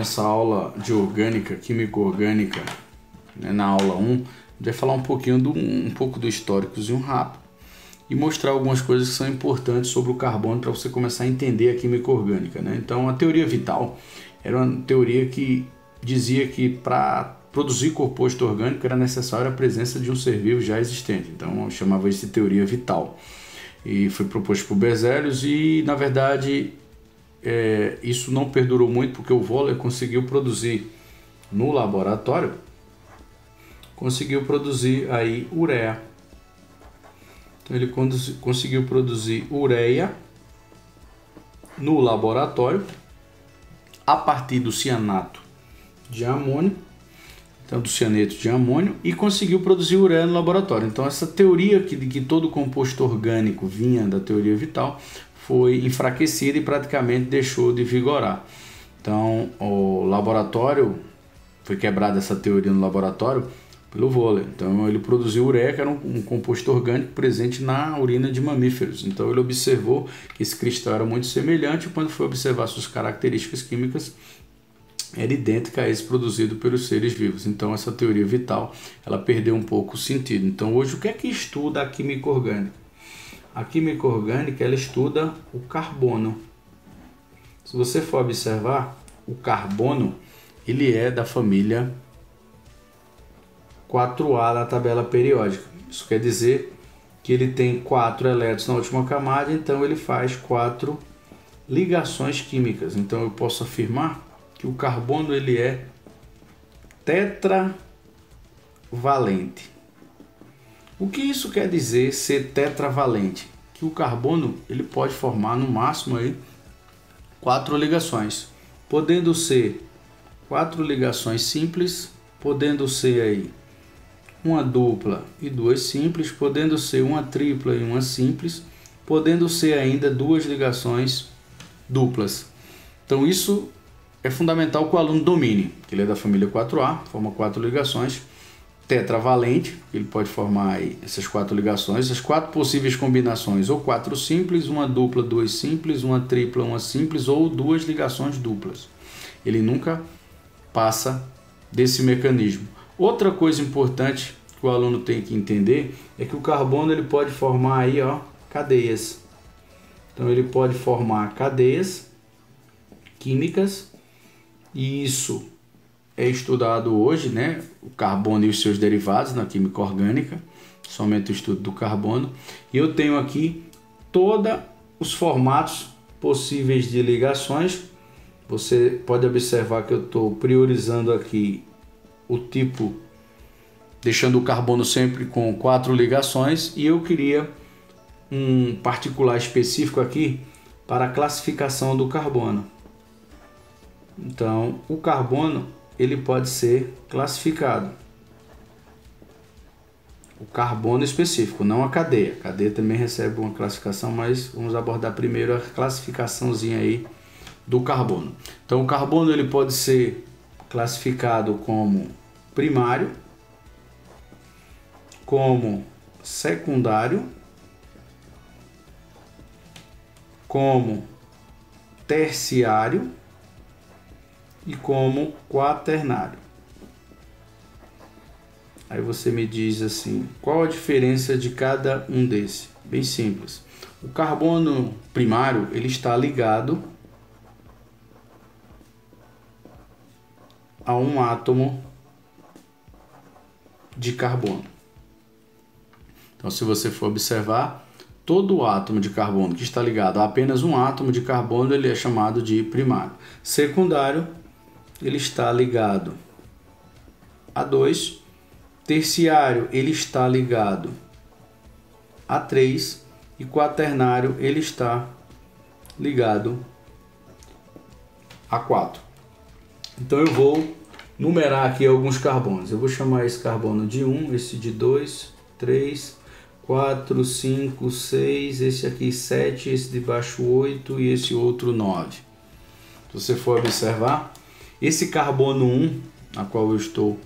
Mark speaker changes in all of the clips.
Speaker 1: nessa aula de orgânica, química orgânica, né, na aula 1, a gente vai falar um pouquinho um pouco do históricozinho rápido e mostrar algumas coisas que são importantes sobre o carbono para você começar a entender a química orgânica, né? Então, a teoria vital era uma teoria que dizia que para produzir composto orgânico era necessária a presença de um ser vivo já existente. Então, eu chamava isso de teoria vital. E foi proposto por Berzelius e, na verdade, isso não perdurou muito porque o Wohler conseguiu produzir no laboratório, conseguiu produzir aí ureia. Então ele conseguiu produzir ureia no laboratório a partir do cianato de amônio, então do cianeto de amônio, e conseguiu produzir ureia no laboratório. Então essa teoria de que todo composto orgânico vinha da teoria vital foi enfraquecida e praticamente deixou de vigorar. Então o laboratório, foi quebrada essa teoria no laboratório pelo Wohler. Então ele produziu ureia, que era um composto orgânico presente na urina de mamíferos. Então ele observou que esse cristal era muito semelhante e quando foi observar suas características químicas era idêntica a esse produzido pelos seres vivos. Então essa teoria vital ela perdeu um pouco o sentido. Então hoje o que é que estuda a química orgânica? A química orgânica ela estuda o carbono. Se você for observar, o carbono ele é da família 4A da tabela periódica. Isso quer dizer que ele tem 4 elétrons na última camada, então ele faz 4 ligações químicas. Então eu posso afirmar que o carbono ele é tetravalente. O que isso quer dizer ser tetravalente? Que o carbono ele pode formar no máximo aí 4 ligações, podendo ser 4 ligações simples, podendo ser aí uma dupla e 2 simples, podendo ser uma tripla e uma simples, podendo ser ainda 2 ligações duplas. Então isso é fundamental que o aluno domine, que ele é da família 4A, forma 4 ligações, tetravalente, ele pode formar aí essas 4 ligações, essas 4 possíveis combinações, ou 4 simples, uma dupla, 2 simples, uma tripla, uma simples, ou 2 ligações duplas. Ele nunca passa desse mecanismo. Outra coisa importante que o aluno tem que entender é que o carbono ele pode formar aí, ó, cadeias. Então ele pode formar cadeias químicas e isso é estudado hoje, né? O carbono e os seus derivados na química orgânica, somente o estudo do carbono. E eu tenho aqui todos os formatos possíveis de ligações. Você pode observar que eu estou priorizando aqui o tipo, deixando o carbono sempre com 4 ligações, e eu queria um particular específico aqui para a classificação do carbono. Então, o carbono ele pode ser classificado. O carbono específico, não a cadeia. A cadeia também recebe uma classificação, mas vamos abordar primeiro a classificaçãozinha aí do carbono. Então, o carbono ele pode ser classificado como primário, como secundário, como terciário e como quaternário. Aí você me diz assim, qual a diferença de cada um desses? Bem simples. O carbono primário ele está ligado a um átomo de carbono. Então, se você for observar, todo átomo de carbono que está ligado a apenas um átomo de carbono, ele é chamado de primário. Secundário, ele está ligado a 2. Terciário, ele está ligado a 3. E quaternário, ele está ligado a 4. Então eu vou numerar aqui alguns carbonos. Eu vou chamar esse carbono de 1, esse de 2, 3, 4, 5, 6, esse aqui 7, esse de baixo 8 e esse outro 9. Se você for observar, esse carbono 1, a qual eu estou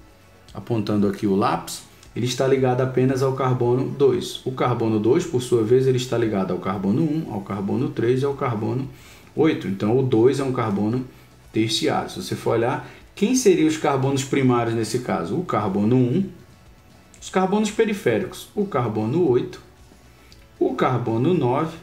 Speaker 1: apontando aqui o lápis, ele está ligado apenas ao carbono 2. O carbono 2, por sua vez, ele está ligado ao carbono 1, ao carbono 3 e ao carbono 8. Então o 2 é um carbono terciário. Se você for olhar, quem seriam os carbonos primários nesse caso? O carbono 1, os carbonos periféricos, o carbono 8, o carbono 9,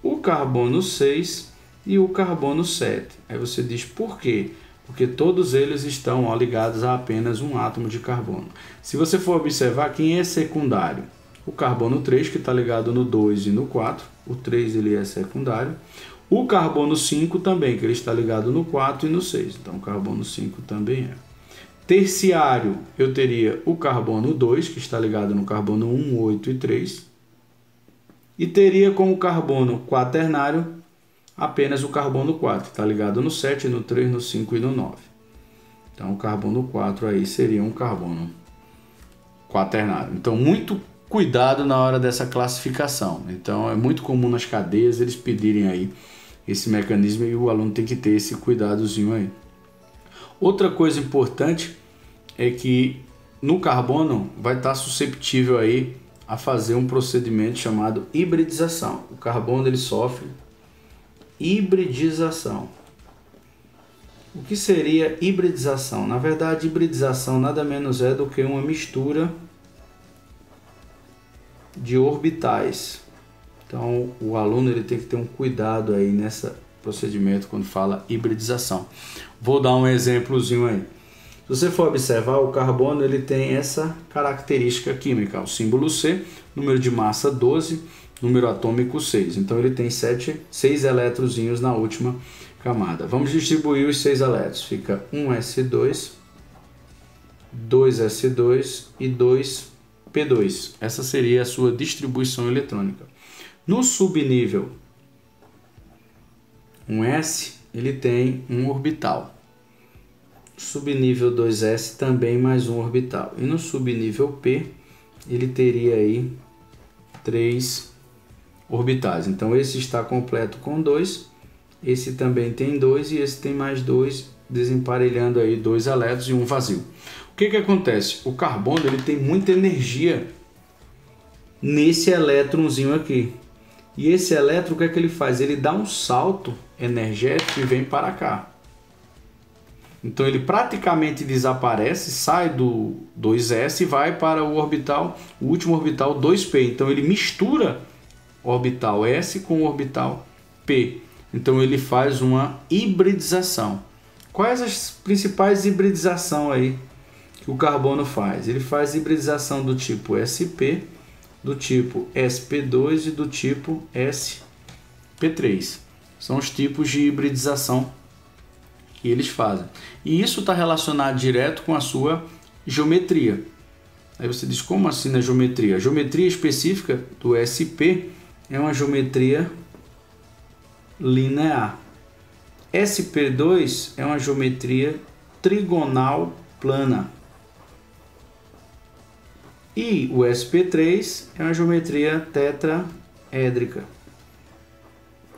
Speaker 1: o carbono 6 e o carbono 7. Aí você diz por quê? Porque todos eles estão ligados a apenas um átomo de carbono. Se você for observar, quem é secundário? O carbono 3, que está ligado no 2 e no 4. O 3 ele é secundário. O carbono 5 também, que ele está ligado no 4 e no 6. Então, o carbono 5 também é. Terciário, eu teria o carbono 2, que está ligado no carbono 1, 8 e 3. E teria como carbono quaternário apenas o carbono 4, que está ligado no 7, no 3, no 5 e no 9. Então, o carbono 4 aí seria um carbono quaternário. Então, muito cuidado na hora dessa classificação. Então, é muito comum nas cadeias eles pedirem aí esse mecanismo e o aluno tem que ter esse cuidadozinho aí. Outra coisa importante é que no carbono vai estar susceptível aí a fazer um procedimento chamado hibridização. O carbono ele sofre hibridização. O que seria hibridização? Na verdade, hibridização nada menos é do que uma mistura de orbitais. Então, o aluno ele tem que ter um cuidado aí nesse procedimento quando fala hibridização. Vou dar um exemplozinho aí. Se você for observar, o carbono ele tem essa característica química, o símbolo C, número de massa 12, número atômico 6. Então ele tem 6 eletrozinhos na última camada. Vamos distribuir os 6 elétrons. Fica 1s2, 2s2 e 2p2. Essa seria a sua distribuição eletrônica. No subnível 1s, ele tem um orbital. Subnível 2s também mais um orbital. E no subnível p, ele teria aí 3 orbitais. Então esse está completo com 2, esse também tem 2 e esse tem mais 2, desemparelhando aí 2 elétrons e um vazio. O que acontece? O carbono ele tem muita energia nesse elétronzinho aqui. E esse elétron, o que é que ele faz? Ele dá um salto energético e vem para cá. Então ele praticamente desaparece, sai do 2s e vai para o orbital, o último orbital 2p. Então ele mistura o orbital s com o orbital p. Então ele faz uma hibridização. Quais as principais hibridizações aí que o carbono faz? Ele faz hibridização do tipo sp, do tipo sp2 e do tipo sp3. São os tipos de hibridização que eles fazem. E isso está relacionado direto com a sua geometria. Aí você diz, como assim na geometria? A geometria específica do SP é uma geometria linear. SP2 é uma geometria trigonal plana. E o SP3 é uma geometria tetraédrica.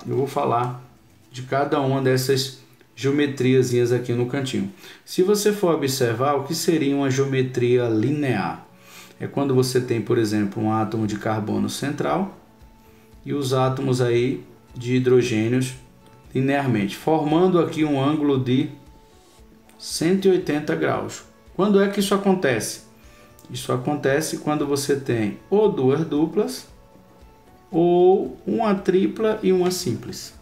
Speaker 1: Eu vou falar de cada uma dessas geometriazinhas aqui no cantinho. Se você for observar, o que seria uma geometria linear? É quando você tem, por exemplo, um átomo de carbono central e os átomos aí de hidrogênios linearmente, formando aqui um ângulo de 180 graus. Quando é que isso acontece? Isso acontece quando você tem ou duas duplas ou uma tripla e uma simples.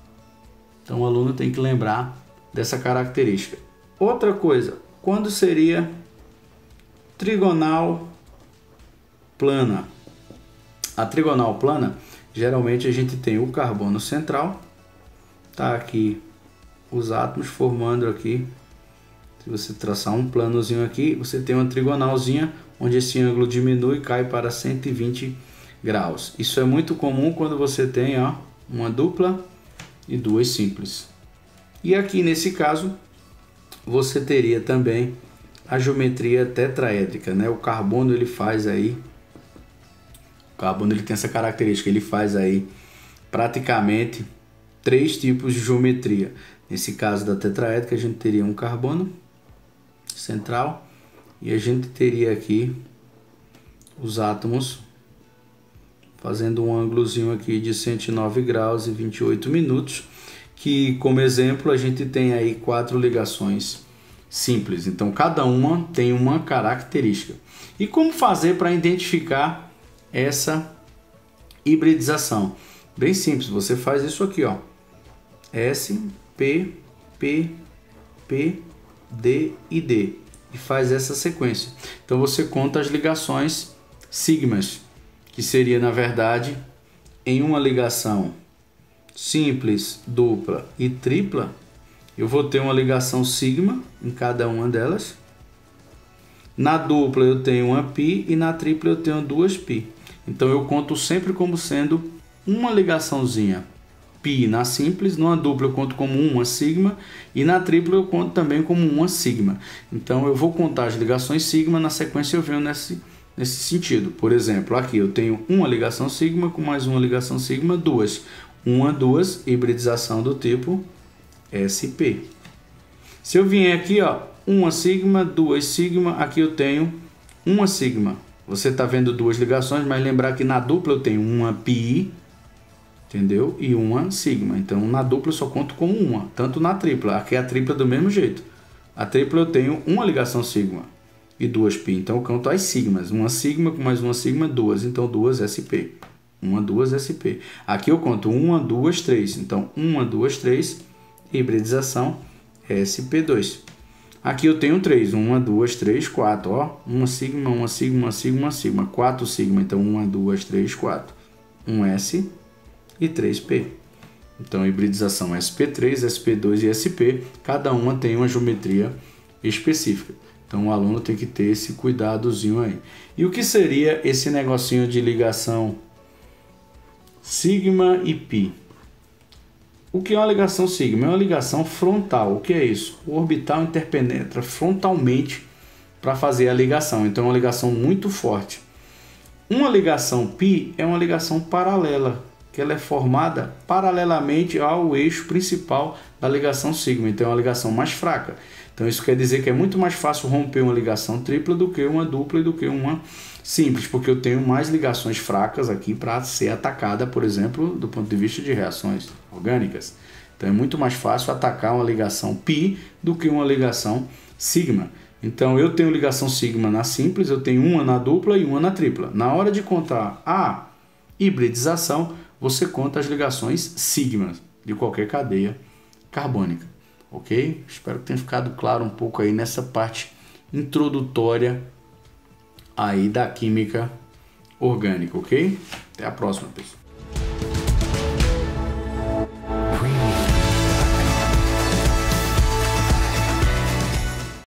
Speaker 1: Então o aluno tem que lembrar dessa característica. Outra coisa, quando seria trigonal plana? A trigonal plana, geralmente a gente tem o carbono central, tá aqui os átomos formando aqui. Se você traçar um planozinho aqui, você tem uma trigonalzinha onde esse ângulo diminui e cai para 120 graus. Isso é muito comum quando você tem uma dupla e duas simples. E aqui nesse caso, você teria também a geometria tetraédrica, né? O carbono ele faz aí, o carbono ele tem essa característica, ele faz aí praticamente 3 tipos de geometria. Nesse caso da tetraédrica, a gente teria um carbono central e a gente teria aqui os átomos fazendo um ângulozinho aqui de 109 graus e 28 minutos, que, como exemplo, a gente tem aí 4 ligações simples. Então, cada uma tem uma característica. E como fazer para identificar essa hibridização? Bem simples, você faz isso aqui, ó. S, P, P, P, D e D. E faz essa sequência. Então, você conta as ligações sigmas, que seria, na verdade, em uma ligação simples, dupla e tripla, eu vou ter uma ligação sigma em cada uma delas. Na dupla eu tenho uma π e na tripla eu tenho 2π. Então eu conto sempre como sendo uma ligaçãozinha π na simples, numa dupla eu conto como uma sigma e na tripla eu conto também como uma sigma. Então eu vou contar as ligações sigma, na sequência eu venho nesse sentido. Por exemplo, aqui eu tenho uma ligação sigma com mais uma ligação sigma, 2. 2, hibridização do tipo SP. Se eu vier aqui, ó, uma sigma, 2 sigma, aqui eu tenho uma sigma. Você está vendo 2 ligações, mas lembrar que na dupla eu tenho uma π, entendeu? E uma sigma. Então na dupla eu só conto como uma, tanto na tripla. Aqui é a tripla do mesmo jeito. A tripla eu tenho uma ligação sigma e 2π. Então eu conto as sigmas. Uma sigma com mais uma sigma, 2. Então 2 SP. 2 SP. Aqui eu conto 1, 2, 3. Então 1, 2, 3. Hibridização SP2. Aqui eu tenho 3. 1, 2, 3, 4. Ó, uma sigma, uma sigma, uma sigma, uma sigma. 4 sigma. Então 1, 2, 3, 4. 1 S e 3P. Então hibridização SP3, SP2 e SP. Cada uma tem uma geometria específica. Então o aluno tem que ter esse cuidadozinho aí. E o que seria esse negocinho de ligação sigma e π? O que é uma ligação sigma? É uma ligação frontal. O que é isso? O orbital interpenetra frontalmente para fazer a ligação. Então é uma ligação muito forte. Uma ligação π é uma ligação paralela, que ela é formada paralelamente ao eixo principal da ligação sigma. Então é uma ligação mais fraca. Então isso quer dizer que é muito mais fácil romper uma ligação tripla do que uma dupla e do que uma simples, porque eu tenho mais ligações fracas aqui para ser atacada, por exemplo, do ponto de vista de reações orgânicas. Então é muito mais fácil atacar uma ligação π do que uma ligação sigma. Então eu tenho ligação sigma na simples, eu tenho uma na dupla e uma na tripla. Na hora de contar a hibridização, você conta as ligações sigma de qualquer cadeia carbônica. Ok? Espero que tenha ficado claro um pouco aí nessa parte introdutória aí da química orgânica, ok? Até a próxima, pessoal.